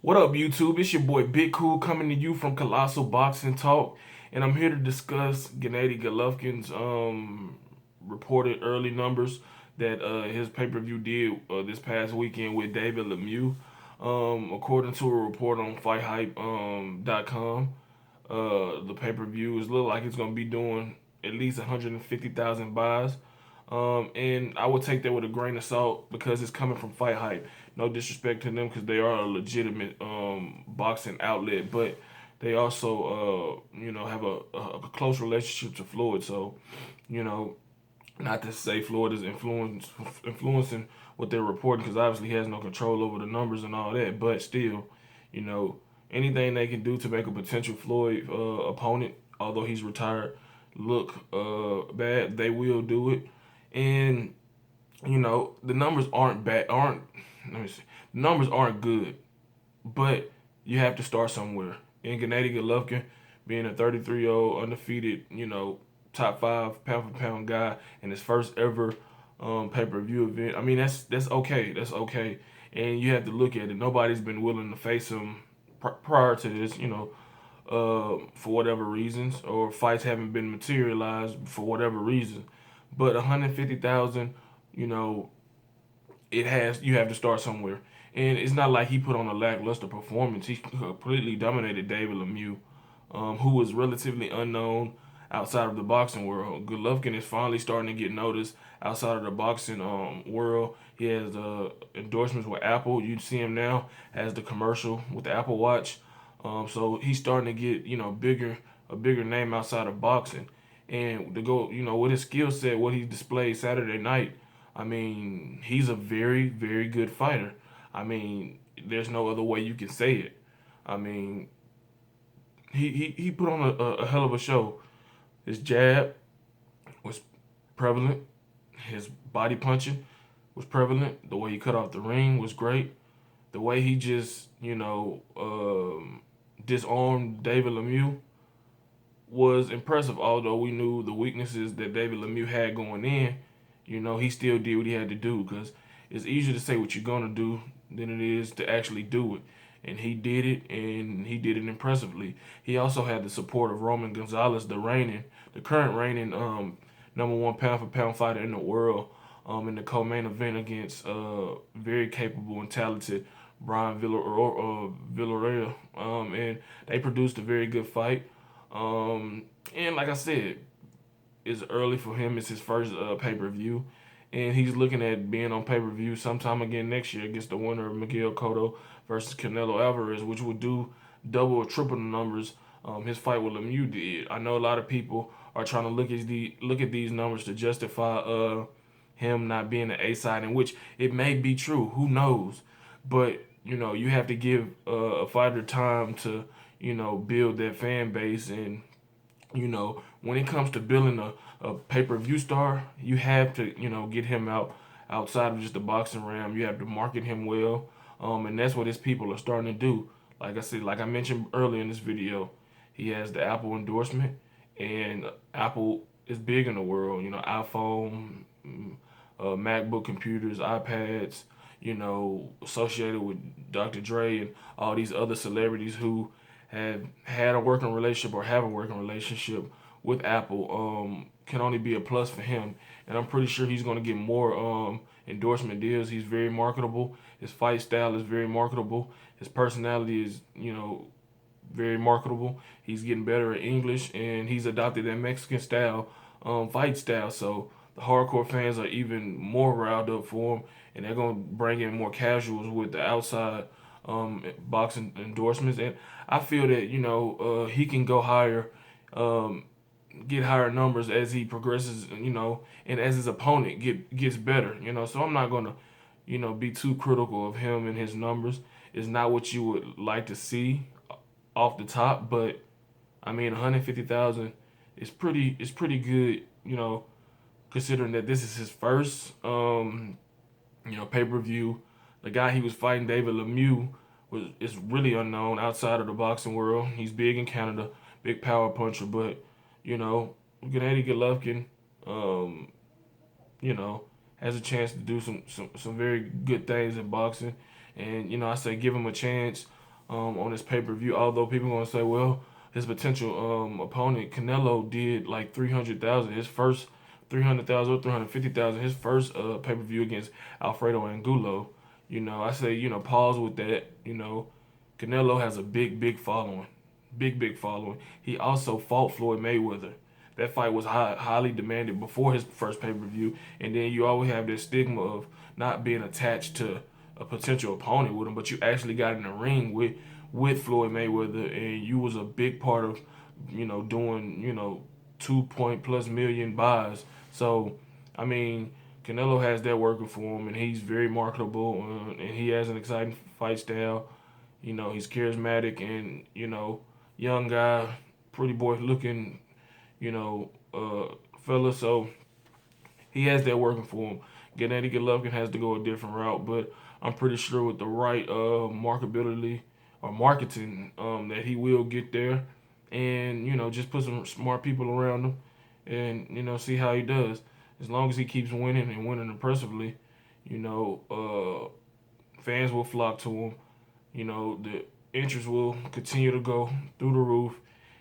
What up, YouTube? It's your boy Big Cool coming to you from Colossal Boxing Talk, and I'm here to discuss Gennady Golovkin's reported early numbers that his pay-per-view did this past weekend with David Lemieux. According to a report on FightHype.com, the pay-per-view is look like it's gonna be doing at least 150,000 buys. And I would take that with a grain of salt because it's coming from Fight Hype. No disrespect to them because they are a legitimate boxing outlet, but they also have a close relationship to Floyd. So, you know, not to say Floyd is influencing what they're reporting because obviously he has no control over the numbers and all that. But still, you know, anything they can do to make a potential Floyd opponent, although he's retired, look bad, they will do it. And the numbers aren't bad. Aren't Let me see. The numbers aren't good, but you have to start somewhere. And Gennady Golovkin, being a 33-year-old undefeated, top five pound for pound guy in his first ever pay per view event. I mean, that's okay. That's okay. And you have to look at it. Nobody's been willing to face him prior to this. For whatever reasons, or fights haven't been materialized for whatever reason. But 150,000, you know, you have to start somewhere. And it's not like he put on a lackluster performance. He completely dominated David Lemieux, who was relatively unknown outside of the boxing world. Golovkin is finally starting to get noticed outside of the boxing world. He has endorsements with Apple. You see him now has the commercial with the Apple Watch. So he's starting to get a bigger name outside of boxing. And to go, with his skill set, what he displayed Saturday night, I mean, he's a very, very good fighter. I mean, there's no other way you can say it. I mean, he put on a hell of a show. His jab was prevalent. His body punching was prevalent. The way he cut off the ring was great. The way he just, disarmed David Lemieux was impressive. Although we knew the weaknesses that David Lemieux had going in, he still did what he had to do because it's easier to say what you're gonna do than it is to actually do it. And he did it, and he did it impressively. He also had the support of Roman Gonzalez, the current reigning number one pound for pound fighter in the world, in the co-main event against very capable and talented Brian Villarreal. And they produced a very good fight. And like I said, it's early for him. It's his first pay per view, and he's looking at being on pay per view sometime again next year against the winner of Miguel Cotto versus Canelo Alvarez, which would do double or triple the numbers his fight with Lemieux did. I know a lot of people are trying to look at these numbers to justify him not being an A side, in which it may be true. Who knows? But you have to give a fighter time to build that fan base. And when it comes to building a pay-per-view star, you have to get him outside of just the boxing realm. You have to market him well, and that's what his people are starting to do. Like I said, like I mentioned earlier in this video, he has the Apple endorsement, and Apple is big in the world. iPhone, MacBook computers, iPads, associated with Dr. Dre and all these other celebrities who have had a working relationship or have a working relationship with Apple, can only be a plus for him. And I'm pretty sure he's going to get more endorsement deals. He's very marketable. His fight style is very marketable. His personality is, very marketable. He's getting better at English, and he's adopted that Mexican style, fight style. So the hardcore fans are even more riled up for him, and they're gonna bring in more casuals with the outside boxing endorsements. And I feel that he can go higher, um, get higher numbers as he progresses, and as his opponent gets better. So I'm not gonna be too critical of him and his numbers. It's not what you would like to see off the top, but I mean 150,000 is pretty good, considering that this is his first pay per view. The guy he was fighting, David Lemieux, is really unknown outside of the boxing world. He's big in Canada, big power puncher, but Gennady Golovkin, um, has a chance to do some very good things in boxing, and I say give him a chance. on this pay-per-view. Although people are gonna say, well, his potential opponent Canelo did like 300,000. His first 300,000 or 350,000. His first pay-per-view against Alfredo Angulo. I say pause with that. Canelo has a big following, big following. He also fought Floyd Mayweather. That fight was highly demanded before his first pay-per-view, and then you always have this stigma of not being attached to a potential opponent with him, but you actually got in the ring with Floyd Mayweather, and you was a big part of doing 2 point plus million buys. So I mean, Canelo has that working for him, and he's very marketable, and he has an exciting fight style. He's charismatic and young guy, pretty boy looking, fella. So he has that working for him. Gennady Golovkin has to go a different route, but I'm pretty sure with the right marketability or marketing that he will get there, and just put some smart people around him, and see how he does. As long as he keeps winning and winning impressively, fans will flock to him. The interest will continue to go through the roof,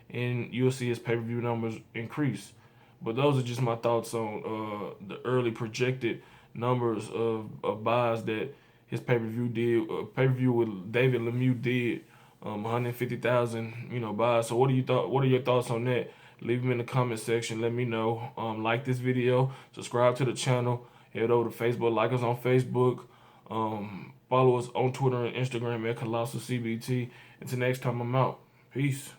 and you'll see his pay-per-view numbers increase. But those are just my thoughts on the early projected numbers of buys that his pay-per-view did. Pay-per-view with David Lemieux did 150,000 buys. So what do you thought? What are your thoughts on that? Leave them in the comment section. Let me know. Like this video, subscribe to the channel, head over to Facebook, like us on Facebook. Follow us on Twitter and Instagram at ColossalCBT. Until next time, I'm out. Peace.